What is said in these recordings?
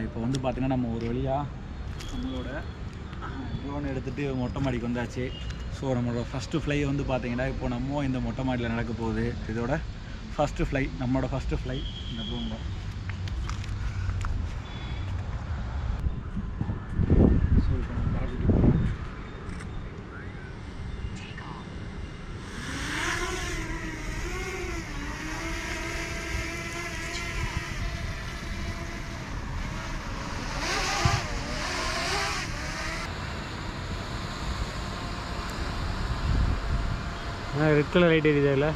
இப்போ வந்து பார்த்திங்கன்னா நம்ம ஒரு வழியாக நம்மளோட ட்ரோன் எடுத்துகிட்டு மொட்டை மாடிக்கு வந்தாச்சு. ஸோ நம்மளோட ஃபஸ்ட்டு ஃப்ளை வந்து பார்த்திங்கன்னா இப்போ நம்ம இந்த மொட்டை மாடியில் நடக்க போகுது. இதோட ஃபஸ்ட்டு ஃப்ளை, நம்மளோட ஃபஸ்ட்டு ஃப்ளை இந்த ட்ரோனில். ஸோ இப்போ நம்ம பறந்துட்டு போகிறோம். ரெட் கலர் லைட் எரியுது இல்லை?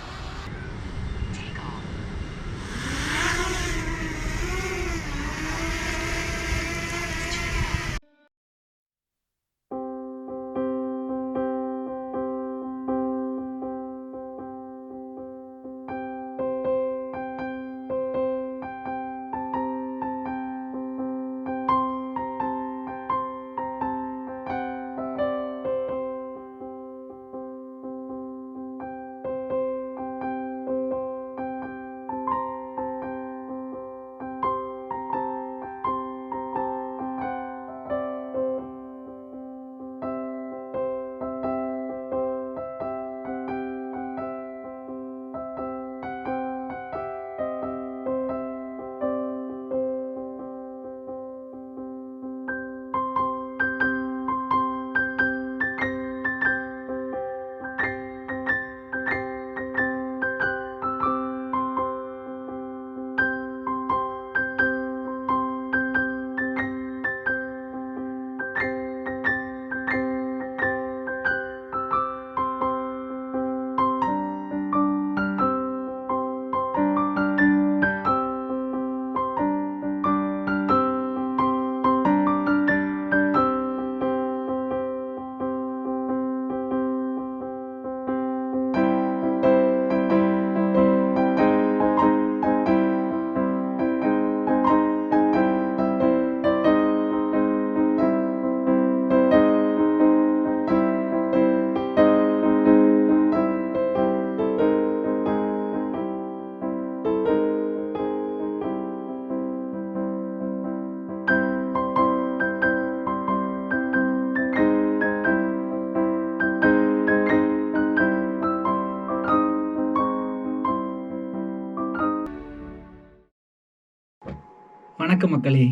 வணக்கம் மக்களே,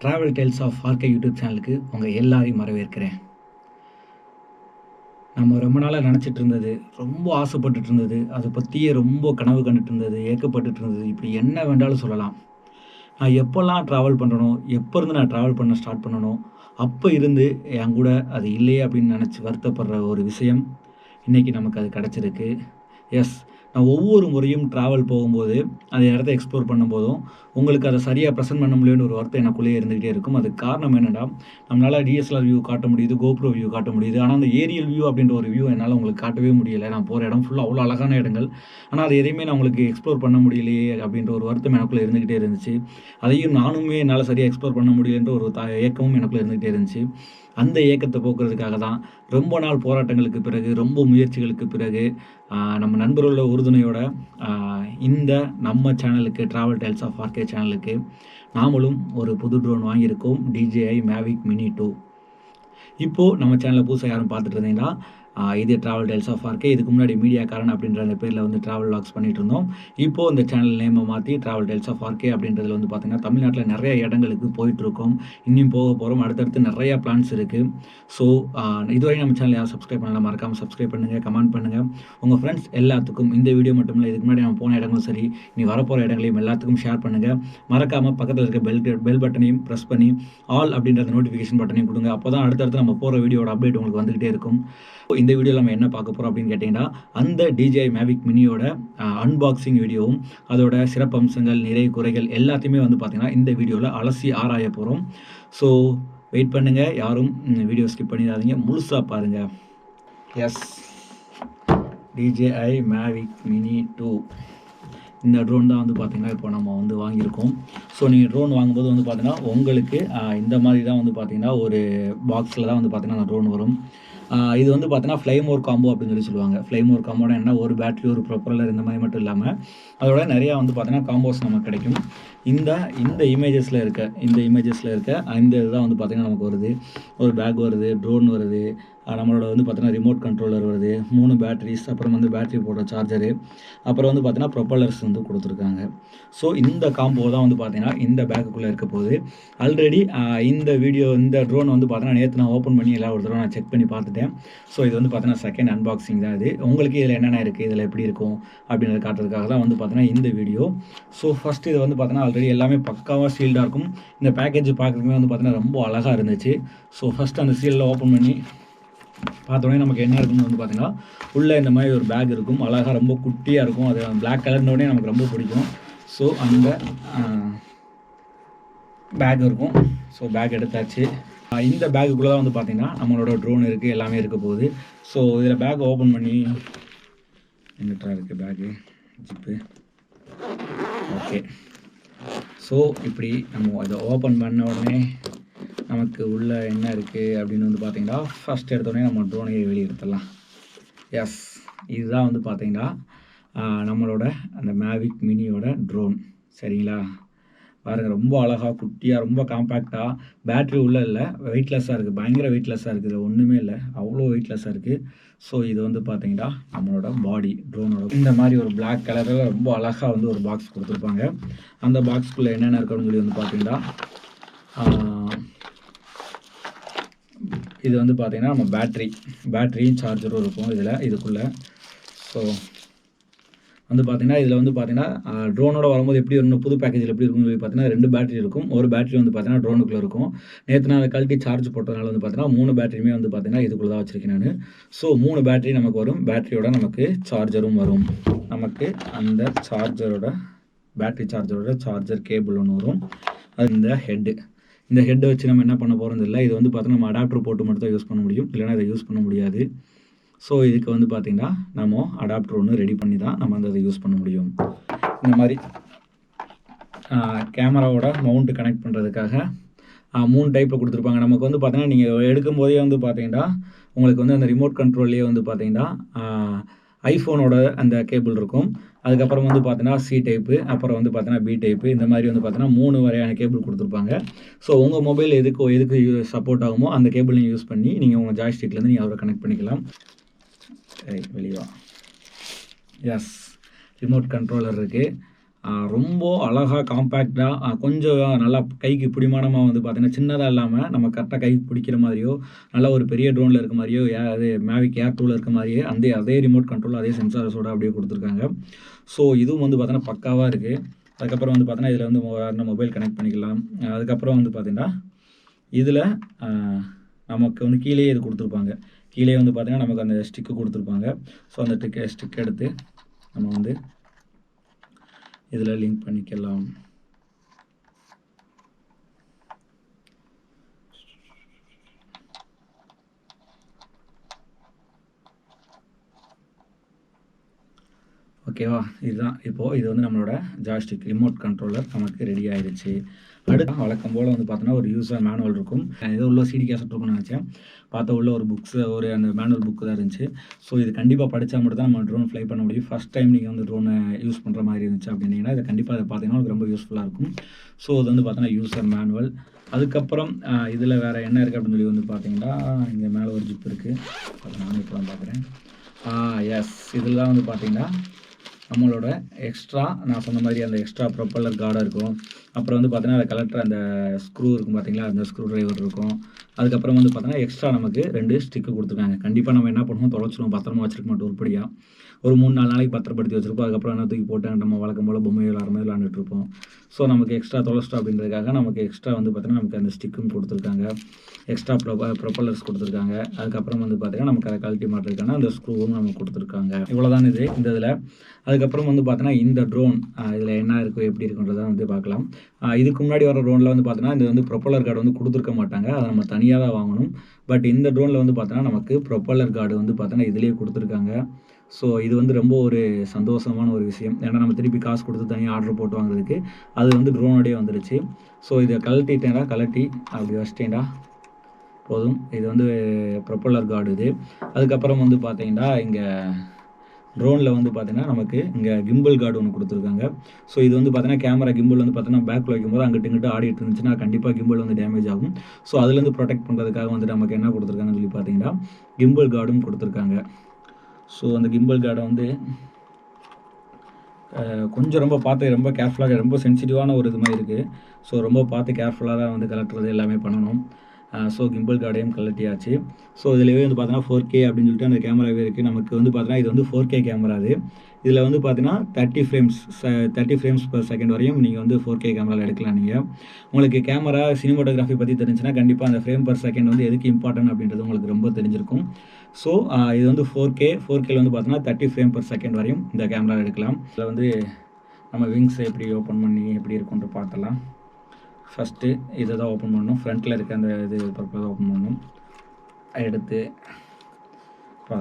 ட்ராவல் டெல்ஸ் ஆஃப் ஆர்கே யூடியூப் சேனலுக்கு உங்கள் எல்லாரையும் வரவேற்கிறேன். நம்ம ரொம்ப நாளாக நினச்சிட்டு இருந்தது, ரொம்ப ஆசைப்பட்டுட்டு இருந்தது, அதை பற்றியே ரொம்ப கனவு கண்டுட்டு இருந்தது, ஏக்கப்பட்டுட்டு இருந்தது, இப்படி என்ன வேண்டாலும் சொல்லலாம். நான் எப்போல்லாம் ட்ராவல் பண்ணனோ, எப்போ இருந்து நான் ட்ராவல் பண்ண ஸ்டார்ட் பண்ணனோ, அப்போ இருந்து என் கூட அது இல்லையே அப்படின்னு நினச்சி வருத்தப்படுற ஒரு விஷயம் இன்றைக்கி நமக்கு அது கிடச்சிருக்கு. எஸ், நான் ஒவ்வொரு முறையும் ட்ராவல் போகும்போது அந்த இடத்த எக்ஸ்ப்ளோர் பண்ணும்போதும் உங்களுக்கு அதை சரியாக ப்ரெசென்ட் பண்ண முடியும்னு ஒரு வார்த்தை எனக்குள்ளேயே இருந்துகிட்டே இருக்கும். அதுக்கு காரணம் என்னென்னா, நம்மளால் டிஎஸ்எல்ஆர் வியூ காட்ட முடியுது, கோப்ரோ வியூ காட்ட முடியுது. ஆனால் அந்த ஏரியல் வியூ அப்படின்ற ஒரு வியூ என்னால் உங்களுக்கு காட்டவே முடியலை. நான் போகிற இடம் ஃபுல்லாக அவ்வளோ அழகான இடங்கள், ஆனால் அது எதையுமே நான் உங்களுக்கு எக்ஸ்ப்ளோர் பண்ண முடியலையே அப்படின்ற ஒரு வருத்தம் எனக்குள்ளே இருந்துகிட்டே இருந்துச்சு. அதையும் நானுமே என்னால் சரியாக எக்ஸ்ப்ளோர் பண்ண முடியலன்ற ஒரு ஏக்கமும் எனக்குள்ளே இருந்துகிட்டே இருந்துச்சு. அந்த ஏக்கத்தை போக்குறதுக்காக தான் ரொம்ப நாள் போராட்டங்களுக்கு பிறகு, ரொம்ப முயற்சிகளுக்கு பிறகு நம்ம நண்பர்களோட உறுதுணையோட இந்த நம்ம சேனலுக்கு, ட்ராவல் டெல்ஸ் ஆஃப் ஆர்கே சேனலுக்கு நாமளும் ஒரு புது ட்ரோன் வாங்கியிருக்கோம், DJI Mavic Mini 2. இப்போது நம்ம சேனலில் புதுசாக யாரும் பார்த்துட்டு இருந்தீங்கன்னா, இது ட்ராவல் டெல்ஸ் ஆஃப் ஆர்கே. இதுக்கு முன்னாடி மீடியாக்காரன் அப்படின்ற அந்த பேரில் வந்து ட்ராவல் வ்ளாக்ஸ் பண்ணிட்டு இருந்தோம். இப்போது இந்த சேனல் நேமை மாற்றி ட்ராவல் டெல்ஸ் ஆஃப் ஆர்கே அப்படின்றதுல வந்து பார்த்திங்கன்னா தமிழ்நாட்டில் நிறைய இடங்களுக்கு போயிட்டுருக்கோம், இன்னும் போக போகிறோம். அடுத்தடுத்து நிறையா பிளான்ஸ் இருக்குது. ஸோ இதுவரை நம்ம சேனல் யாரும் சப்ஸ்கிரைப் பண்ணலாம், மறக்காமல் சப்ஸ்கிரைப் பண்ணுங்கள், கமெண்ட் பண்ணுங்கள். உங்கள் ஃப்ரெண்ட்ஸ் எல்லாத்துக்கும் இந்த வீடியோ மட்டும் இல்லை, இதுக்கு முன்னாடி நம்ம போன இடங்களும் சரி, நீ வரப்போகிற இடங்களையும் எல்லாத்துக்கும் ஷேர் பண்ணுங்கள். மறக்காமல் பக்கத்தில் இருக்க பெல் பட்டனையும் ப்ரெஸ் பண்ணி ஆல் அப்படின்ற நோட்டிஃபிகேஷன் பட்டனையும் கொடுங்க. அப்போ தான் அடுத்தடுத்து நம்ம போகிற வீடியோட அப்டேட் உங்களுக்கு வந்துகிட்டே இருக்கும். இந்த வீடியோவில் நம்ம என்ன பார்க்க போகிறோம் அப்படின்னு கேட்டிங்கன்னா, அந்த DJI Mavic மினியோட அன்பாக்சிங் வீடியோவும் அதோட சிறப்பம்சங்கள், நிறை குறைகள் எல்லாத்தையுமே வந்து பார்த்திங்கன்னா இந்த வீடியோவில் அலசி ஆராய போகிறோம். ஸோ வெயிட் பண்ணுங்கள், யாரும் வீடியோ ஸ்கிப் பண்ணிடாதீங்க, முழுசாக பாருங்கள். எஸ், DJI Mavic Mini 2 இந்த ட்ரோன் தான் வந்து பார்த்திங்கன்னா இப்போ நம்ம வந்து வாங்கியிருக்கோம். ஸோ நீங்கள் ட்ரோன் வாங்கும்போது வந்து பார்த்திங்கன்னா உங்களுக்கு இந்த மாதிரி தான் வந்து பார்த்திங்கன்னா ஒரு பாக்ஸில் தான் வந்து பார்த்திங்கன்னா அந்த ட்ரோன் வரும். இது வந்து பார்த்தீங்கன்னா ஃப்ளை மோர் காம்போ அப்படின்னு சொல்லுவாங்க. ஃப்ளை மோர் காம்போனா என்ன, ஒரு பேட்டரி ஒரு ப்ரொப்பல்லர் இந்த மாதிரி மட்டும் இல்லாமல் அதோட நிறையா வந்து பார்த்தீங்கன்னா காம்போஸ் நமக்கு கிடைக்கும். இந்த இமேஜஸில் இருக்க இந்த இதுதான் வந்து பார்த்தீங்கன்னா நமக்கு வருது. ஒரு பேக் வருது, ட்ரோன் வருது, நம்மளோட வந்து பார்த்தீங்கன்னா ரிமோட் கண்ட்ரோலர் வருது, 3 பேட்டரிஸ், அப்புறம் வந்து பேட்டரி போடுற சார்ஜரு, அப்புறம் வந்து பார்த்தீங்கன்னா ப்ரொப்பல்லர்ஸ் வந்து கொடுத்துருக்காங்க. ஸோ இந்த காம்போ தான் வந்து பார்த்தீங்கன்னா இந்த பேக்குக்குள்ளே இருக்க போகுது. ஆல்ரெடி இந்த ட்ரோன் வந்து பார்த்தீங்கன்னா நேற்று நான் ஓப்பன் பண்ணி ஒரு தடவை நான் செக் பண்ணி பார்த்துட்டேன். ஸோ இது வந்து பார்த்தீங்கன்னா செகண்ட் அன்பாக்சிங் தான் இது. உங்களுக்கு இதில் என்னென்ன இருக்குது, இதில் எப்படி இருக்கும் அப்படின்றத காட்டுறதுக்காக தான் வந்து பார்த்தீங்கன்னா இந்த வீடியோ. ஸோ ஃபஸ்ட்டு இது வந்து பார்த்தீங்கன்னா ஆல்ரெடி எல்லாமே பக்காவாக சீல்டாக இருக்கும். இந்த பேக்கேஜ் பார்க்குறதுக்குமே வந்து பார்த்தீங்கன்னா ரொம்ப அழகாக இருந்துச்சு. ஸோ ஃபஸ்ட்டு அந்த சீலில் ஓப்பன் பண்ணி பார்த்தோன்னே நமக்கு என்ன இருக்குன்னு வந்து பார்த்தீங்கன்னா உள்ளே இந்த மாதிரி ஒரு பேக் இருக்கும். அழகாக ரொம்ப குட்டியாக இருக்கும். அது பிளாக் கலர்னோடனே நமக்கு ரொம்ப பிடிக்கும். ஸோ அந்த பேக் இருக்கும். ஸோ பேக் எடுத்தாச்சு. இந்த பேக்குக்குள்ளே தான் வந்து பார்த்தீங்கன்னா நம்மளோட ட்ரோன் இருக்குது, எல்லாமே இருக்க போகுது. ஸோ இதில் பேக் ஓப்பன் பண்ணி எங்கிட்ட இருக்குது பேக்கு ஜிப்பு. ஓகே, ஸோ இப்படி நம்ம இதை ஓப்பன் பண்ண உடனே நமக்கு உள்ளே என்ன இருக்குது அப்படின்னு வந்து பார்த்தீங்கன்னா ஃபஸ்ட் எடுத்தோடனே நம்ம ட்ரோனையை வெளியே எடுத்துடலாம். எஸ், இதுதான் வந்து பார்த்தீங்கன்னா நம்மளோட அந்த மேவிக் மினியோட ட்ரோன். சரிங்களா, பாருங்கள், ரொம்ப அழகாக குட்டியாக ரொம்ப காம்பேக்டாக, பேட்ரி உள்ளே இல்லை, வெயிட்லெஸ்ஸாக இருக்குது, பயங்கர வெயிட்லெஸ்ஸாக இருக்குது, இதில் ஒன்றுமே இல்லை, அவ்வளோ வெயிட்லெஸ்ஸாக இருக்குது. ஸோ இது வந்து பார்த்தீங்கன்னா நம்மளோட பாடி ட்ரோனோட இந்த மாதிரி ஒரு பிளாக் கலரில் ரொம்ப அழகாக வந்து ஒரு பாக்ஸ் கொடுத்துருப்பாங்க. அந்த பாக்ஸ்க்குள்ளே என்னென்ன இருக்குன்னு சொல்லி வந்து பார்த்தீங்கன்னா இது வந்து பார்த்தீங்கன்னா நம்ம பேட்டரியும் சார்ஜரும் இருக்கும் இதுக்குள்ளே. ஸோ வந்து பார்த்தீங்கன்னா இதில் வந்து பார்த்தீங்கன்னா ட்ரோனோட வரும்போது எப்படி இருக்கும், புது பேக்கேஜில் எப்படி இருக்கும்னு சொல்லி பார்த்தீங்கன்னா 2 பேட்டரி இருக்கும். ஒரு பேட்டரி வந்து பார்த்தீங்கன்னா ட்ரோனுக்குள்ளே இருக்கும். நேற்று நான் அதை கழட்டி சார்ஜ் போட்டதுனால வந்து பார்த்தீங்கன்னா 3 பேட்டரியுமே வந்து பார்த்தீங்கன்னா இதுக்குள்ளே தான் வச்சுருக்கேன் நான். ஸோ 3 பேட்டரி நமக்கு வரும். பேட்டரியோட நமக்கு சார்ஜரும் வரும். நமக்கு அந்த பேட்டரி சார்ஜரோட சார்ஜர் கேபிள் ஒன்று வரும். அது இந்த ஹெட்டை வச்சு நம்ம என்ன பண்ண போகிறது இல்லை. இது வந்து பார்த்தீங்கன்னா நம்ம அடாப்டர் போட்டு மட்டும் தான் யூஸ் பண்ண முடியும், இல்லைனா இதை யூஸ் பண்ண முடியாது. ஸோ இதுக்கு வந்து பார்த்திங்கன்னா நம்ம அடாப்டர் ஒன்று ரெடி பண்ணி தான் நம்ம அதை யூஸ் பண்ண முடியும். இந்த மாதிரி கேமராவோட மவுண்ட்டு கனெக்ட் பண்ணுறதுக்காக 3 டைப்பில் கொடுத்துருப்பாங்க. நமக்கு வந்து பார்த்தீங்கன்னா நீங்கள் எடுக்கும்போதே வந்து பார்த்தீங்கன்னா உங்களுக்கு வந்து அந்த ரிமோட் கண்ட்ரோல்லையே வந்து பார்த்தீங்கன்னா ஐஃபோனோட அந்த கேபிள் இருக்கும். அதுக்கப்புறம் வந்து பார்த்தீங்கன்னா சி டைப்பு, அப்புறம் வந்து பார்த்தீங்கன்னா பி டைப்பு, இந்த மாதிரி வந்து பார்த்தீங்கன்னா 3 வகையான கேபிள் கொடுத்துருப்பாங்க. ஸோ உங்கள் மொபைல் எதுக்கு சப்போர்ட் ஆகுமோ அந்த கேபிள் நீங்கள் யூஸ் பண்ணி நீங்கள் உங்கள் ஜாய்ஸ்டிக்லேருந்து நீங்கள் அவரை கனெக்ட் பண்ணிக்கலாம். வெளியே எஸ், ரிமோட் கண்ட்ரோலர் இருக்குது. ரொம்ப அழகாக காம்பேக்டாக கொஞ்சம் நல்லா கைக்கு பிடிமானமாக வந்து பார்த்தீங்கன்னா சின்னதாக இல்லாமல் நம்ம கரெக்டாக கைக்கு பிடிக்கிற மாதிரியோ, நல்லா ஒரு பெரிய ட்ரோனில் இருக்க மாதிரியோ, அது மேவிக் ஏர் 2ல் இருக்க மாதிரியே அதே ரிமோட் கண்ட்ரோல் அதே சென்சார்ஸோடு அப்படியே கொடுத்துருக்காங்க. ஸோ இதுவும் வந்து பார்த்தீங்கன்னா பக்காவாக இருக்குது. அதுக்கப்புறம் வந்து பார்த்தீங்கன்னா இதில் வந்து மொபைல் கனெக்ட் பண்ணிக்கலாம். அதுக்கப்புறம் வந்து பார்த்தீங்கன்னா இதில் நமக்கு வந்து கீழே இது கொடுத்துருப்பாங்க. கீழே வந்து பார்த்தீங்கன்னா நமக்கு அந்த ஸ்டிக்கு கொடுத்துருப்பாங்க. ஸோ அந்த ஸ்டிக் எடுத்து நம்ம வந்து இதில் லிங்க் பண்ணிக்கலாம். ஓகேவா, இதுதான் இப்போது இது வந்து நம்மளோட ஜாய்ஸ்டிக் ரிமோட் கண்ட்ரோலர் நமக்கு ரெடி ஆகிடுச்சு. அடுத்து வழக்கம் போல் வந்து பார்த்தோன்னா ஒரு யூசர் மேனுவல் இருக்கும். ஏதோ உள்ள சிடி கேசட் இருக்கும்னு நினச்சேன். பார்த்தா உள்ள ஒரு அந்த மேனுவல் புக்கு தான் இருந்துச்சு. ஸோ இது கண்டிப்பாக படித்தா மட்டும் தான் நம்ம ட்ரோன் ஃப்ளை பண்ண முடியும். ஃபஸ்ட் டைம் நீங்கள் வந்து ட்ரோனை யூஸ் பண்ணுற மாதிரி இருந்துச்சு அப்படின்னீங்கன்னா இதை கண்டிப்பாக அதை பார்த்தீங்கன்னா உங்களுக்கு ரொம்ப யூஸ்ஃபுல்லாக இருக்கும். ஸோ இது வந்து பார்த்தோன்னா யூசர் மேனுவல். அதுக்கப்புறம் இதில் வேறு என்ன இருக்குது அப்படின்னு சொல்லி வந்து பார்த்தீங்கன்னா இங்கே மேலே ஒரு ஜிப் இருக்குது. அதை நானும் இப்போ தான் பார்க்குறேன். எஸ், இதில் தான் வந்து பார்த்தீங்கன்னா நம்மளோட எக்ஸ்ட்ரா நான் சொன்ன மாதிரி அந்த எக்ஸ்ட்ரா ப்ரொப்பல்லர் கார்டாக இருக்கும். அப்புறம் வந்து பார்த்தீங்கன்னா அதை கலெக்டர் அந்த ஸ்க்ரூ இருக்கும் பார்த்தீங்களா, அந்த ஸ்க்ரூ ட்ரைவர் இருக்கும். அதுக்கப்புறம் வந்து பார்த்தீங்கன்னா எக்ஸ்ட்ரா நமக்கு 2 ஸ்டிக்கு கொடுத்துருக்காங்க. கண்டிப்பாக நம்ம என்ன பண்ணுவோம், தொலைச்சிடுவோம், பத்திரமா வச்சுருக்க மாட்டோம் உருப்படியாக. ஒரு 3-4 நாளைக்கு பத்திரப்படுத்தி வச்சுருப்போம். அதுக்கப்புறம் என்ன தூக்கி போட்டு நம்ம வழக்கம் போல் பொம்மை விளாட்ற மாதிரி விளாண்டுட்டு இருப்போம். ஸோ நமக்கு எக்ஸ்ட்ரா தொலைச்சிட்டோம் அப்படின்றதுக்காக நமக்கு எக்ஸ்ட்ரா வந்து பார்த்தீங்கன்னா நமக்கு அந்த ஸ்டிக்கும் கொடுத்துருக்காங்க. எக்ஸ்ட்ரா ப்ரொப்பல்லர்ஸ் கொடுத்துருக்காங்க. அதுக்கப்புறம் வந்து பார்த்தீங்கன்னா நமக்கு அதை கழட்டி மாட்டுறதுக்கான அந்த ஸ்க்ரூவும் நமக்கு கொடுத்துருக்காங்க. இவ்வளோதான் இந்த இதில். அதுக்கப்புறம் வந்து பார்த்தீங்கன்னா இந்த ட்ரோன் இதில் என்ன இருக்குது எப்படி இருக்குன்றதை வந்து பார்க்கலாம். இதுக்கு முன்னாடி வர ட்ரோனில் வந்து பார்த்தீங்கன்னா இது வந்து ப்ரொப்பல்லர் கார்டு வந்து கொடுத்துருக்க மாட்டாங்க. அதை நம்ம தனியாக தான் வாங்கணும். பட் இந்த ட்ரோனில் வந்து பார்த்தீங்கன்னா நமக்கு ப்ரொப்பல்லர் கார்டு வந்து பார்த்தீங்கன்னா இதிலேயே கொடுத்துருக்காங்க. ஸோ இது வந்து ரொம்ப ஒரு சந்தோஷமான ஒரு விஷயம். ஏன்னா நம்ம திருப்பி காசு கொடுத்து தனியாக ஆர்டர் போட்டு வாங்குறதுக்கு அது வந்து ட்ரோனோடய வந்துடுச்சு. ஸோ இதை கழட்டி அப்படி வச்சிட்டேன்டா. போதும். இது வந்து ப்ரொப்பல்லர் கார்டு இது. அதுக்கப்புறம் வந்து பார்த்தீங்கன்னா இங்கே ட்ரோனில் வந்து பார்த்தீங்கன்னா நமக்கு இங்கே கிம்பிள் கார்டு ஒன்று கொடுத்துருக்காங்க. ஸோ இது வந்து பார்த்தீங்கன்னா கேமரா கிம்பிள் வந்து பார்த்தீங்கன்னா பேக்கில் வைக்கும்போது அங்கிட்டு இங்கிட்டு ஆடிட்டு இருந்துச்சுன்னா கண்டிப்பாக கிம்பிள் வந்து டேமேஜ் ஆகும். ஸோ அதுலேருந்து ப்ரொடெக்ட் பண்ணுறதுக்காக வந்து நமக்கு என்ன கொடுத்துருக்காங்கன்னு சொல்லி பார்த்தீங்கன்னா கிம்பிள் கார்டும் கொடுத்துருக்காங்க. ஸோ அந்த கிம்பிள் கார்டை வந்து கொஞ்சம் ரொம்ப பார்த்து ரொம்ப கேர்ஃபுல்லாக ரொம்ப சென்சிட்டிவான ஒரு இது மாதிரி இருக்குது. ஸோ ரொம்ப பார்த்து கேர்ஃபுல்லாக தான் வந்து கலட்டுறது எல்லாமே பண்ணணும். ஸோ கிம்பிள் கார்டையும் கலட்டியாச்சு. ஸோ இதுலேயே வந்து பார்த்தீங்கன்னா 4K அப்படின்னு சொல்லிட்டு அந்த கேமராவே இருக்குது. நமக்கு வந்து பார்த்தீங்கன்னா இது வந்து 4K கேமரா அது. இதில் வந்து பார்த்தீங்கன்னா 30 ஃப்ரேம்ஸ் பர் செகண்ட் வரையும் நீங்கள் வந்து 4K கேமராவில் எடுக்கலாம். நீங்கள் உங்களுக்கு கேமரா சினிமாட்டோகிராஃபி பற்றி தெரிஞ்சுன்னா கண்டிப்பாக அந்த ஃப்ரேம் பர் செகண்ட் வந்து எதுக்கு இம்பார்ட்டன்ட் அப்படின்றது உங்களுக்கு ரொம்ப தெரிஞ்சிருக்கும். ஸோ இது வந்து 4Kல வந்து பார்த்தீங்கன்னா 30 ஃப்ரேம் பர் செகண்ட் வரையும் இந்த கேமரா எடுக்கலாம். இதில் வந்து நம்ம விங்ஸை எப்படி ஓப்பன் பண்ணி எப்படி இருக்குன்ட்டு பார்த்தலாம். ஃபஸ்ட்டு இதை தான் ஓப்பன் பண்ணணும். ஃப்ரண்ட்டில் இருக்க அந்த இது பர்பஸ் ஓப்பன் பண்ணணும். எடுத்து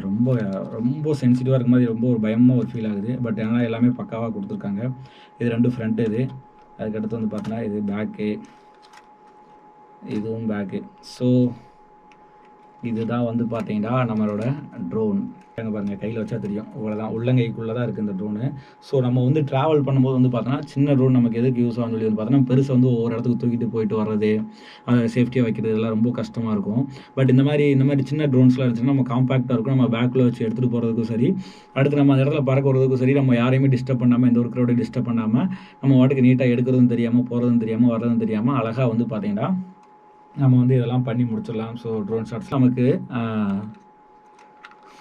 ரொம்ப ரொம்ப சென்சிட்டிவாக இருக்க மாதிரி ரொம்ப ஒரு பயமாக ஒரு ஃபீல் ஆகுது. பட் ஆனால் எல்லாமே பக்காவாக கொடுத்துருக்காங்க. இது 2 ஃப்ரண்ட்டு இது. அதுக்கடுத்து வந்து பார்த்தீங்கன்னா இது பேக்கு, இதுவும் பேக்கு. ஸோ இதுதான் வந்து பார்த்தீங்கன்னா நம்மளோட ட்ரோன். பாருங்கள் கையில் வச்சா தெரியும். இவ்வளோதான் உள்ளங்கைக்குள்ளே தான் இருக்குது இந்த ட்ரோனு. ஸோ நம்ம வந்து ட்ராவல் பண்ணும்போது வந்து பார்த்தோன்னா சின்ன ட்ரோன் நமக்கு எதுக்கு யூஸ் ஆகும்னு சொல்லி வந்து பார்த்தோன்னா பெருசை வந்து ஒவ்வொரு இடத்துக்கு தூக்கிட்டு போயிட்டு வர்றது, அதை சேஃப்டியாக வைக்கிறது இதெல்லாம் ரொம்ப கஷ்டமாக இருக்கும். பட் இந்த மாதிரி சின்ன ட்ரோன்ஸ்லாம் இருந்துச்சுன்னா நம்ம காம்பேக்டாக இருக்கும். நம்ம பேக்கில் வச்சு எடுத்துகிட்டு போகிறதுக்கும் சரி, அடுத்து நம்ம அந்த இடத்துல பறக்க வரதுக்கும் சரி, நம்ம யாரையுமே டிஸ்டர்ப் பண்ணாமல் எந்த ஒரு க்ரௌடையும் டிஸ்டர்ப் பண்ணாமல் நம்ம வாட்டுக்கு நீட்டாக எடுக்கிறதும் தெரியாமல் போகிறதும் தெரியாமல் வர்றதும் தெரியாமல் அழகாக வந்து பார்த்தீங்கன்னா நம்ம வந்து இதெல்லாம் பண்ணி முடிச்சிடலாம். ஸோ ட்ரோன் ஷாட்ஸ் நமக்கு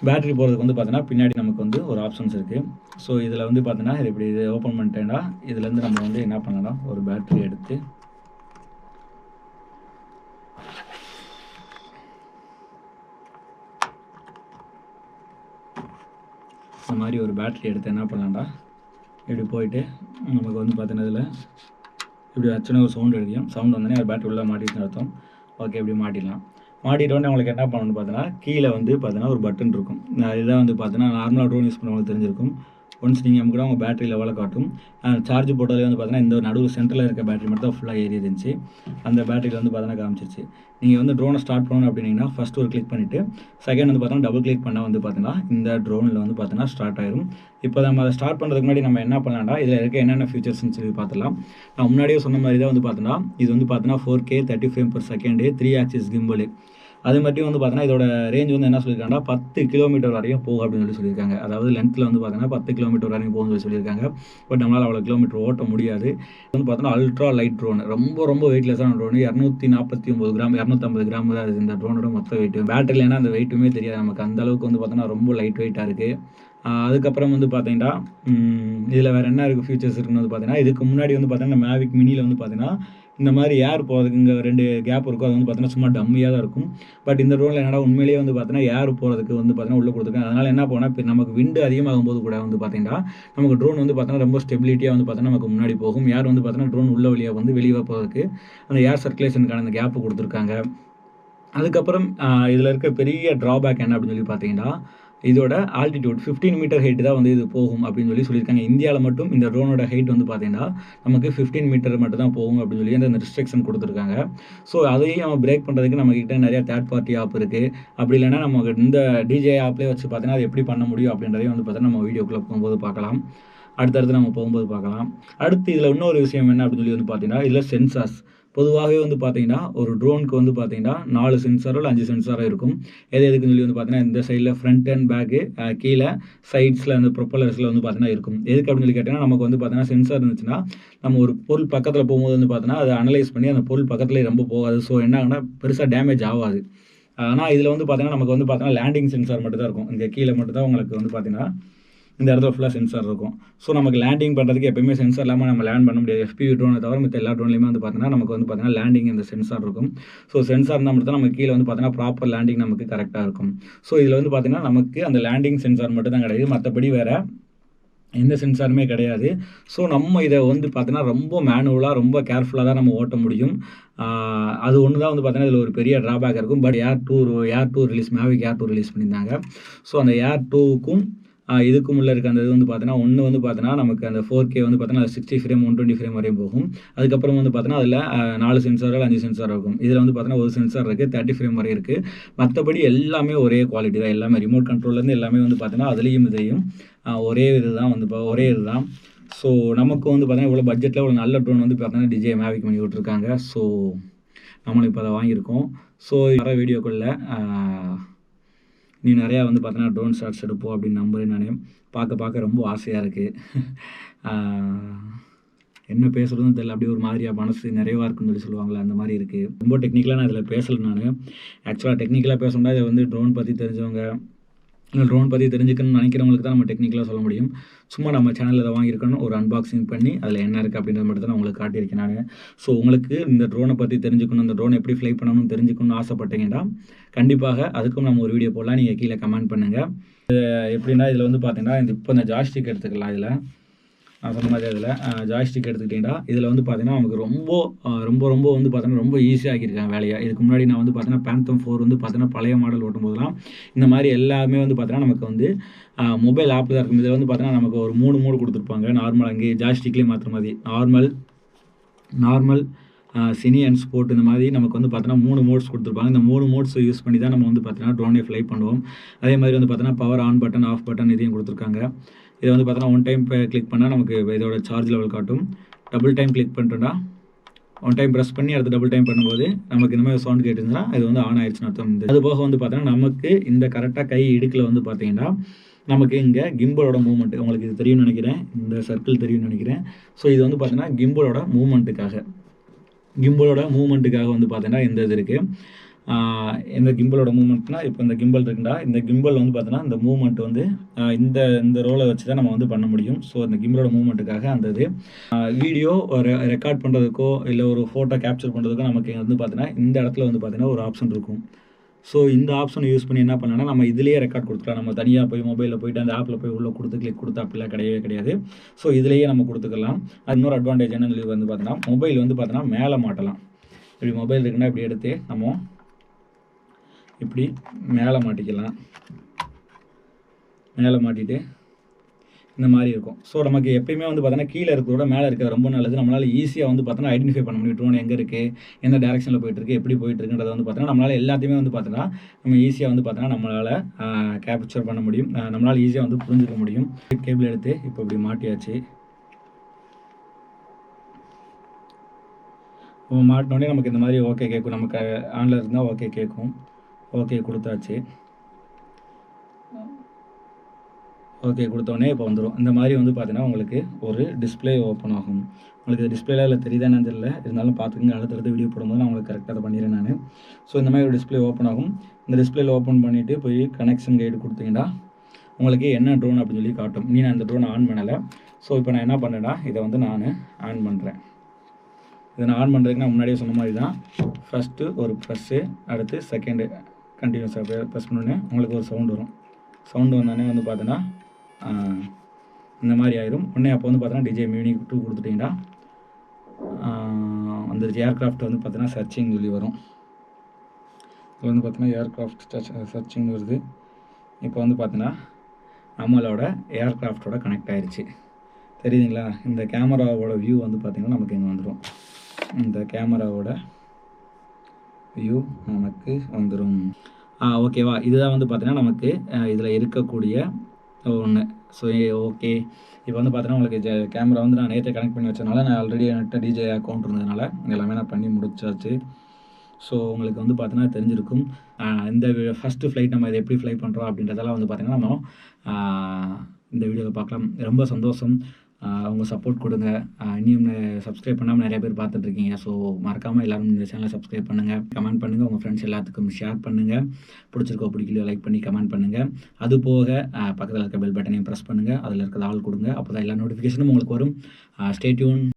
பேட்டரி போகிறதுக்கு வந்து பார்த்தீங்கன்னா பின்னாடி நமக்கு வந்து ஒரு ஆப்ஷன்ஸ் இருக்குது. ஸோ இதில் வந்து பார்த்தீங்கன்னா இது ஓப்பன் பண்ணிட்டேன்னா இதுலேருந்து நம்ம வந்து என்ன பண்ணலாம், ஒரு பேட்டரி எடுத்து இந்த மாதிரி ஒரு பேட்டரி எடுத்து என்ன பண்ணலாம்டா, இப்படி போயிட்டு நமக்கு வந்து பார்த்தீங்கன்னா இதில் இப்படி வச்சுன்னா ஒரு சவுண்ட் அடிக்கும். சவுண்ட் வந்தோடனே அது பேட்டரி உள்ளே மாட்டிட்டுன்னு அர்த்தம். ஓகே இப்படி மாட்டிடலாம். மாட்டிட்டோன்னே உங்களுக்கு என்ன பண்ணணும்னு பார்த்தீங்கன்னா கீழே வந்து பார்த்தீங்கன்னா ஒரு பட்டன் இருக்கும். இதான் வந்து பார்த்தீங்கன்னா நார்மலாக ட்ரோன் யூஸ் பண்ணவங்களுக்கு தெரிஞ்சிருக்கும். ஒன்ஸ் நீங்கள் அமுக்கினா உங்கள் பேட்டரி லெவலை காட்டும். சார்ஜ் போட்டதுலேயே வந்து பார்த்தீங்கன்னா இந்த நடுவு சென்டரில் இருக்க பேட்டரி மட்டும் தான் ஃபுல்லாக ஏறி இருந்துச்சு. அந்த பேட்டரியில் வந்து பார்த்தீங்கன்னா காமிச்சிருச்சு. நீங்கள் வந்து ட்ரோனை ஸ்டார்ட் பண்ணணும் அப்படின்னா ஃபஸ்ட்டு ஒரு கிளிக் பண்ணிவிட்டு செகண்ட் வந்து பார்த்தீங்கன்னா டபுள் கிளிக் பண்ணால் வந்து பார்த்தீங்கன்னா இந்த ட்ரோனில் வந்து பார்த்தீங்கன்னா ஸ்டார்ட் ஆயிரும். இப்போ நம்ம அதை ஸ்டார்ட் பண்ணுறதுக்கு முன்னாடி நம்ம என்ன பண்ணலாம்டா, இதில் இருக்க என்னென்ன ஃபீச்சர்ஸ்னு சொல்லி பார்த்துலாம். நான் முன்னாடியே சொன்ன மாதிரி தான் வந்து பார்த்தீங்கன்னா இது வந்து பார்த்தீங்கன்னா 4K 30 frame per second 3 axis gimbal. அது மட்டும் வந்து பார்த்தீங்கன்னா இதோட ரேஞ்ச் வந்து என்ன சொல்லியிருக்காங்கன்னா 10 கிலோமீட்டர் வரையும் போகும் அப்படின்னு சொல்லியிருக்காங்க. அதாவது லென்த்தில் வந்து பார்த்தீங்கன்னா 10 கிலோமீட்டர் வரையும் போகும்னு சொல்லியிருக்காங்க. பட் நம்மளால் அவ்வளோ கிலோமீட்டர் ஓட்ட முடியாது. வந்து பார்த்தோன்னா அல்ட்ரா லைட் ட்ரோன், ரொம்ப ரொம்ப வெயிட்லெஸ்ஸான ட்ரோன். 249 கிராம் 250 கிராம் தான் இருக்குது இந்த ட்ரோனோட மொத்த வெயிட். பேட்டரியில் ஏன்னா அந்த வெயிட்டுமே தெரியாது நமக்கு. அந்த அளவுக்கு வந்து பார்த்தோன்னா ரொம்ப லைட் வெயிட்டாக இருக்குது. அதுக்கப்புறம் வந்து பார்த்தீங்கன்னா இதில் வேறு என்ன இருக்குது ஃபியூச்சர்ஸ் இருக்குன்னு வந்து பார்த்தீங்கன்னா இதுக்கு முன்னாடி வந்து பார்த்தீங்கன்னா மேவிக் மினியில் வந்து பார்த்தீங்கன்னா இந்த மாதிரி ஏர் போகிறதுக்கு இங்கே 2 கேப் இருக்கும். அது வந்து பார்த்தீங்கன்னா சும்மா டம்மியாக தான் இருக்கும். பட் இந்த ட்ரோனில் என்னடா உண்மையிலேயே வந்து பார்த்தீங்கன்னா ஏர் போகிறதுக்கு வந்து பார்த்தீங்கன்னா உள்ளே கொடுத்துருக்காங்க. அதனால் என்ன போனால் இப்போ நமக்கு விண்டு அதிகமாகும் போது கூட வந்து பார்த்தீங்கன்னா நமக்கு ட்ரோன் வந்து பார்த்தீங்கன்னா ரொம்ப ஸ்டெபிலிட்டியாக வந்து பார்த்தீங்கன்னா நமக்கு முன்னாடி போகும். ஏர் வந்து பார்த்தீங்கன்னா ட்ரோன் உள்ள வழியாக வந்து வெளியே போகிறதுக்கு அந்த ஏர் சர்க்குலேஷனுக்கான அந்த கேப்பு கொடுத்துருக்காங்க. அதுக்கப்புறம் இதில் இருக்க பெரிய ட்ராபேக் என்ன அப்படின்னு சொல்லி பார்த்தீங்கன்னா இதோட ஆல்டிடியூட் 15 மீட்டர் ஹைட் தான் வந்து இது போகும் அப்படின்னு சொல்லியிருக்காங்க. இந்தியாவில் மட்டும் இந்த ட்ரோனோட ஹைட் வந்து பார்த்தீங்கன்னா நமக்கு 15 மீட்டர் மட்டும் தான் போகும் அப்படின்னு சொல்லி அந்த ரெஸ்ட்ரிக்ஷன் கொடுத்துருக்காங்க. ஸோ அதையும் நம்ம பிரேக் பண்ணுறதுக்கு நம்மக்கிட்ட நிறையா தேர்ட் பார்ட்டி ஆப் இருக்குது. அப்படி இல்லைன்னா நமக்கு இந்த DJI ஆப்லேயே வச்சு பார்த்தீங்கன்னா அது எப்படி பண்ண முடியும் அப்படின்றதையும் வந்து பார்த்தீங்கன்னா நம்ம வீடியோக்குள்ளே போகும்போது பார்க்கலாம். அடுத்தடுத்து நம்ம போகும்போது பார்க்கலாம். அடுத்து இதில் இன்னொரு விஷயம் என்ன அப்படின்னு சொல்லி வந்து பார்த்தீங்கன்னா இதில் சென்சார்ஸ் பொதுவாகவே வந்து பார்த்தீங்கன்னா ஒரு ட்ரோனுக்கு வந்து பார்த்தீங்கன்னா 4 சென்சாரோ இல்லை 5 சென்சாரோ இருக்கும். எதுக்குன்னு சொல்லி வந்து பார்த்தீங்கன்னா இந்த சைடில் ஃப்ரண்ட் அண்ட் பேக்கு, கீழே சைட்ஸில் அந்த ப்ரொப்பலர்ஸில் வந்து பார்த்தீங்கன்னா இருக்கும். எதுக்கு அப்படின்னு சொல்லி கேட்டிங்கன்னா நமக்கு வந்து பார்த்தீங்கன்னா சென்சார் இருந்துச்சுன்னா நம்ம ஒரு பொருள் பக்கத்தில் போகும்போது வந்து பார்த்தீங்கன்னா அதை அனலைஸ் பண்ணி அந்த பொருள் பக்கத்துலேயே ரொம்ப போகாது. ஸோ என்ன ஆகுனா பெருசாக டேமேஜ் ஆகாது. ஆனால் இதில் வந்து பார்த்தீங்கன்னா நமக்கு வந்து பார்த்தீங்கன்னா லேண்டிங் சென்சார் மட்டும் தான் இருக்கும். இங்கே கீழே மட்டும் தான் உங்களுக்கு வந்து பார்த்தீங்கன்னா இந்த இடத்துல ஃபுல்லாக சென்சார் இருக்கும். ஸோ நமக்கு லேண்டிங் பண்ணுறதுக்கு எப்பயுமே சென்சார் இல்லாமல் நம்ம லேண்ட் பண்ண முடியாது. FPV ட்ரோனை தவிர மற்ற எல்லா ட்ரோன்லையுமே வந்து பார்த்தீங்கன்னா நமக்கு வந்து பார்த்தீங்கன்னா லேண்டிங் இந்த சென்சார் இருக்கும். ஸோ சென்சார் இருந்தால் மட்டும் தான் நமக்கு கீழே வந்து பார்த்தீங்கன்னா ப்ராப்பர் லேண்டிங் நமக்கு கரெக்டாக இருக்கும். ஸோ இதில் வந்து பார்த்தீங்கன்னா நமக்கு அந்த லேண்டிங் சென்சார் மட்டும் தான் கிடையாது. மற்றபடி வேறு எந்த சென்சாருமே கிடையாது. ஸோ நம்ம இதை வந்து பார்த்தீங்கன்னா ரொம்ப மேனுவலாக ரொம்ப கேர்ஃபுல்லாக தான் நம்ம ஓட்ட முடியும். அது ஒன்று தான் வந்து பார்த்தீங்கன்னா இதில் ஒரு பெரிய ட்ராபேக் இருக்கும். But air 2 release Mavic air 2 release பண்ணியிருந்தாங்க. ஸோ அந்த ஏர் 2க்கும் இதுக்கும் உள்ள இருக்க அந்த இது வந்து பார்த்தீங்கன்னா, ஒண்ணு வந்து பார்த்தீங்கன்னா, நமக்கு அந்த 4K வந்து பார்த்தீங்கன்னா, 60 ஃப்ரேம், 120 ஃப்ரேம் வரையும் போகும். அதுக்கப்புறம் வந்து பார்த்தீங்கன்னா, அதில 4 சென்சாரோ, 5 சென்சார் இருக்கும். இதில வந்து பார்த்தீங்கன்னா, ஒரு சென்சார் இருக்கு. 30 ஃப்ரேம் வரை இருக்கு. மத்தபடி எல்லாமே ஒரே குவாலிட்டி தான். எல்லாமே ரிமோட் கண்ட்ரோல்லேருந்து எல்லாமே வந்து பார்த்தீங்கன்னா, அதிலயும் இதையும் ஒரே இதுதான் வந்து ஒரே இதுதான். ஸோ நமக்கு வந்து பார்த்தீங்கன்னா, இவ்வளோ பட்ஜெட்டில ஒரு நல்ல ட்ரோன் வந்து பார்த்தீங்கன்னா, DJI Mavic பண்ணி விட்டுருக்காங்க. ஸோ நம்மளும் இப்போ அத வாங்கியிருக்கோம். ஸோ வர வீடியோக்குள்ள நீ நிறையா வந்து பார்த்தீங்கன்னா, ட்ரோன் ஷாட்ஸ் எடுப்போம் அப்படின்னு நம்புறேன் நானு. பார்க்க ரொம்ப ஆசையா இருக்கு. என்ன பேசுறதுன்னு தெரியல. அப்படியே ஒரு மாதிரியா மனசு நிறைவா இருக்குன்னு சொல்லி சொல்லுவாங்கல்ல, அந்த மாரி இருக்கு. ரொம்ப டெக்னிக்கலா நான் இதில பேசல நானு. ஆக்சுவலா டெக்னிக்கலா பேசணும்னா இத வந்து ட்ரோன் பத்தி தெரிஞ்சவங்க, இல்ல ட்ரோன் பத்தி தெரிஞ்சுக்கணும்னு நினைக்கிறவங்களுக்கு தான் நம்ம டெக்னிக்கலா சொல்ல முடியும். சும்மா நம்ம சேனல்ல இத வாங்கியிருக்கோம். ஒரு அன்பாக்சிங் பண்ணி அதில என்ன இருக்கு அப்படின்றத மட்டும் தான் நான் உங்களுக்கு காட்டியிருக்கேன் நானு. ஸோ உங்களுக்கு இந்த ட்ரோன பத்தி தெரிஞ்சுக்கணும், இந்த ட்ரோன் எப்படி ஃப்ளை பண்ணணும்னு தெரிஞ்சுக்கணும்னு ஆசைப்பட்டீங்கன்னா, கண்டிப்பாக அதுக்கும் நம்ம ஒரு வீடியோ போடலாம். நீங்க கீழ கமெண்ட் பண்ணுங்க. எப்படின்னா இதில வந்து பார்த்தீங்கன்னா, இப்போ இந்த ஜாய்ஸ்டிக் எடுத்துக்கலாம் இதில. நான் சொன்ன மாதிரி அதில் ஜாய்ஸ்டிக் எடுத்துக்கிட்டிங்கன்னா, இதில் வந்து பார்த்தீங்கன்னா, நமக்கு ரொம்ப வந்து பார்த்தீங்கன்னா, ரொம்ப ஈஸியாக ஆக்கியிருக்காங்க வேலையை. இதுக்கு முன்னாடி நான் வந்து பார்த்தீங்கன்னா, பேந்தம் 4 வந்து பார்த்தீங்கன்னா, பழைய மாடல் ஓட்டும்போதெல்லாம் இந்த மாதிரி எல்லாமே வந்து பார்த்தீங்கன்னா, நமக்கு வந்து மொபைல் ஆப் தான் இருக்கும். இதில் வந்து பார்த்தீங்கன்னா, நமக்கு ஒரு 3 மோடு கொடுத்துருப்பாங்க. நார்மல் அங்கேயே ஜாய்ஸ்டிக்லேயே மாற்றுற மாதிரி. நார்மல் சினி அண்ட் ஸ்போர்ட் இந்த மாதிரி நமக்கு வந்து பார்த்தீங்கன்னா 3 மோட்ஸ் கொடுத்துருப்பாங்க. இந்த 3 மோட்ஸ் யூஸ் பண்ணி தான் நம்ம வந்து பார்த்தீங்கன்னா, ட்ரோனே ஃப்ளை பண்ணுவோம். அதே மாதிரி வந்து பார்த்தீங்கன்னா, power on button, off button இதையும் கொடுத்துருக்காங்க. இதை வந்து பார்த்தீங்கன்னா, ஒன் டைம் கிளிக் பண்ணால் நமக்கு இதோட சார்ஜ் லெவல் காட்டும். டபுள் டைம் கிளிக் பண்ணிட்டோம்னா, ஒன் டைம் ப்ரெஸ் பண்ணி அடுத்து டபுள் டைம் பண்ணும்போது நமக்கு இந்த மாதிரி சவுண்ட் கேட்டுருந்துச்சுன்னா இது வந்து ஆன் ஆயிடுச்சுன்னு அர்த்தம். அது போக வந்து பார்த்தீங்கன்னா, நமக்கு இந்த கரெக்டாக கை இடுக்கில் வந்து பார்த்தீங்கன்னா, நமக்கு இங்கே கிம்பலோட மூவ்மெண்ட் உங்களுக்கு இது தெரியும்னு நினைக்கிறேன். இந்த சர்க்கிள் தெரியும்னு நினைக்கிறேன். ஸோ இது வந்து பார்த்தீங்கன்னா, கிம்பலோட மூவ்மெண்ட்டுக்காக வந்து பார்த்தீங்கன்னா, இந்த இது இருக்குது. இந்த கிம்பலோட மூவ்மெண்ட்னா, இப்போ இந்த கிம்பல் இருக்குண்டா, இந்த கிம்பல் வந்து பார்த்தீங்கன்னா, இந்த மூவ்மெண்ட் வந்து இந்த ரோலை வச்சு தான் நம்ம வந்து பண்ண முடியும். ஸோ இந்த கிம்பலோட மூவ்மெண்ட்டுக்காக அந்த இது வீடியோ ரெக்கார்ட் பண்ணுறதுக்கோ, இல்லை ஒரு ஃபோட்டோ கேப்சர் பண்ணுறதுக்கோ நமக்கு வந்து பார்த்தீங்கன்னா, இந்த இடத்துல வந்து பார்த்தீங்கன்னா, ஒரு ஆப்ஷன் இருக்கும். ஸோ இந்த ஆப்ஷனை யூஸ் பண்ணி என்ன பண்ணலாம்னா, நம்ம இதிலேயே ரெக்கார்ட் கொடுத்துக்கலாம். நம்ம தனியாக போய் மொபைலில் போய்ட்டு அந்த ஆப்பில் போய் உள்ளே கொடுத்து கிளிக் கொடுத்து அப்படிலாம் கிடையாது. ஸோ இதிலேயே நம்ம கொடுத்துக்கலாம். அது இன்னொரு அட்வான்டேஜ் என்னன்னு சொல்லி வந்து பார்த்தீங்கன்னா, மொபைல் வந்து பார்த்தீங்கன்னா மேலே மாட்டலாம். இப்படி மொபைல் இருக்குன்னா இப்படி எடுத்து நம்ம இப்படி மேலே மாட்டிக்கலாம். மேலே மாட்டிட்டு இந்த மாதிரி இருக்கும். ஸோ நமக்கு எப்பயுமே வந்து பார்த்தீங்கன்னா, கீழே இருக்கிறத மேலே இருக்கிறது ரொம்ப நல்லது. நம்மளால் ஈஸியாக வந்து பார்த்தீங்கன்னா, ஐடென்டிஃபை பண்ண முடியும். ட்ரோன் எங்கே இருக்குது, எந்த டேரக்ஷனில் போயிட்டுருக்கு, எப்படி போயிட்டுருக்குன்றத வந்து பார்த்தீங்கன்னா, நம்மளால் எல்லாத்தையுமே வந்து பார்த்தீங்கன்னா, நம்ம ஈஸியாக வந்து பார்த்தீங்கன்னா, நம்மளால் கேப்சர் பண்ண முடியும். நம்மளால் ஈஸியாக வந்து புரிஞ்சுக்க முடியும். கேபிள் எடுத்து இப்போ இப்படி மாட்டியாச்சு. மாட்டினோடனே நமக்கு இந்த மாதிரி ஓகே கேட்கும். நமக்கு ஆனில் இருந்தால் ஓகே கேட்கும். ஓகே கொடுத்தாச்சு. ஓகே கொடுத்தோடனே இப்போ வந்துடும். இந்த மாதிரி வந்து பார்த்தீங்கன்னா, உங்களுக்கு ஒரு டிஸ்பிளே ஓப்பன் ஆகும். உங்களுக்கு டிஸ்பிளேல இல்லை தெரியுதானு தெரியல, இருந்தாலும் பார்த்துக்கங்க. அடுத்தடுத்து வீடியோ போடும்போது நான் உங்களுக்கு கரெக்டாக அதை பண்ணிடுறேன் நான். ஸோ இந்த மாதிரி ஒரு டிஸ்பிளே ஓப்பன் ஆகும். இந்த டிஸ்பிளேல ஓப்பன் பண்ணிவிட்டு போய் கனெக்ஷன் கைடு கொடுத்தீங்கன்னா, உங்களுக்கு என்ன ட்ரோன் அப்படின்னு சொல்லி காட்டும். நான் அந்த ட்ரோனை ஆன் பண்ணலை. ஸோ இப்போ நான் என்ன பண்ணேன்னா, இதை வந்து நான் ஆன் பண்ணுறேன். இதை நான் ஆன் பண்ணுறதுக்கு நான் முன்னாடியே சொன்ன மாதிரி தான். ஃபஸ்ட்டு ஒரு ப்ரெஸ்ஸு, அடுத்து செகண்டு கண்டினியூஸாக ப்ரெஸ் பண்ணோன்னே உங்களுக்கு ஒரு சவுண்டு வரும். சவுண்டு வந்தோடனே வந்து பார்த்தீங்கன்னா, இந்த மாதிரி ஆயிரும். உடனே அப்போ வந்து பார்த்தீங்கன்னா, DJI Mavic 2 கொடுத்துட்டிங்கன்னா அந்த ஏர்க்ராஃப்ட் வந்து பார்த்தீங்கன்னா சர்ச்சிங் சொல்லி வரும். இது வந்து பார்த்தீங்கன்னா ஏர்க்ராஃப்ட் சர்ச்சிங் வருது. இப்போ வந்து பார்த்தீங்கன்னா, நம்மளோட ஏர்க்ராஃப்டோட கனெக்ட் ஆயிடுச்சு. தெரியுதுங்களா? இந்த கேமராவோட வியூ வந்து பார்த்தீங்கன்னா நமக்கு இங்கே வந்துடும். இந்த கேமராவோட வியூ நமக்கு வந்துடும். ஓகேவா? இதுதான் வந்து பார்த்தீங்கன்னா, நமக்கு இதில் இருக்கக்கூடிய ஒன்று. So okay. இப்போ வந்து பார்த்தீங்கன்னா, உங்களுக்கு கேமரா வந்து நான் நேற்றே கனெக்ட் பண்ணி வச்சதுனால, நான் ஆல்ரெடி என்கிட்ட DJI அக்கௌண்ட் இருந்ததுனால எல்லாமே நான் பண்ணி முடிச்சாச்சு. ஸோ உங்களுக்கு வந்து பார்த்தீங்கன்னா தெரிஞ்சிருக்கும். இந்த ஃபஸ்ட்டு ஃப்ளைட் நம்ம இதை எப்படி ஃப்ளை பண்ணுறோம் அப்படின்றதெல்லாம் வந்து பார்த்தீங்கன்னா, நம்ம இந்த வீடியோவில் பார்க்கலாம். ரொம்ப சந்தோஷம். உங்கள் சப்போர்ட் கொடுங்க. இன்னும் சப்ஸ்கிரைப் பண்ணாமல் நிறைய பேர் பார்த்துட்ருக்கீங்க. ஸோ மறக்காமல் எல்லோரும் இந்த சேனலை சப்ஸ்கிரைப் பண்ணுங்கள், கமெண்ட் பண்ணுங்கள், உங்கள் ஃப்ரெண்ட்ஸ் எல்லாத்துக்கும் ஷேர் பண்ணுங்கள். பிடிச்சிருக்கோ பிடிக்கலையோ லைக் பண்ணி கமெண்ட் பண்ணுங்கள். அது போக பக்கத்தில் இருக்க பெல் பட்டனையும் ப்ரெஸ் பண்ணுங்கள். அதில் இருக்கிற ஆள் கொடுங்க. அப்போ தான் எல்லா நோட்டிஃபிகேஷனும் உங்களுக்கு வரும். Stay tune.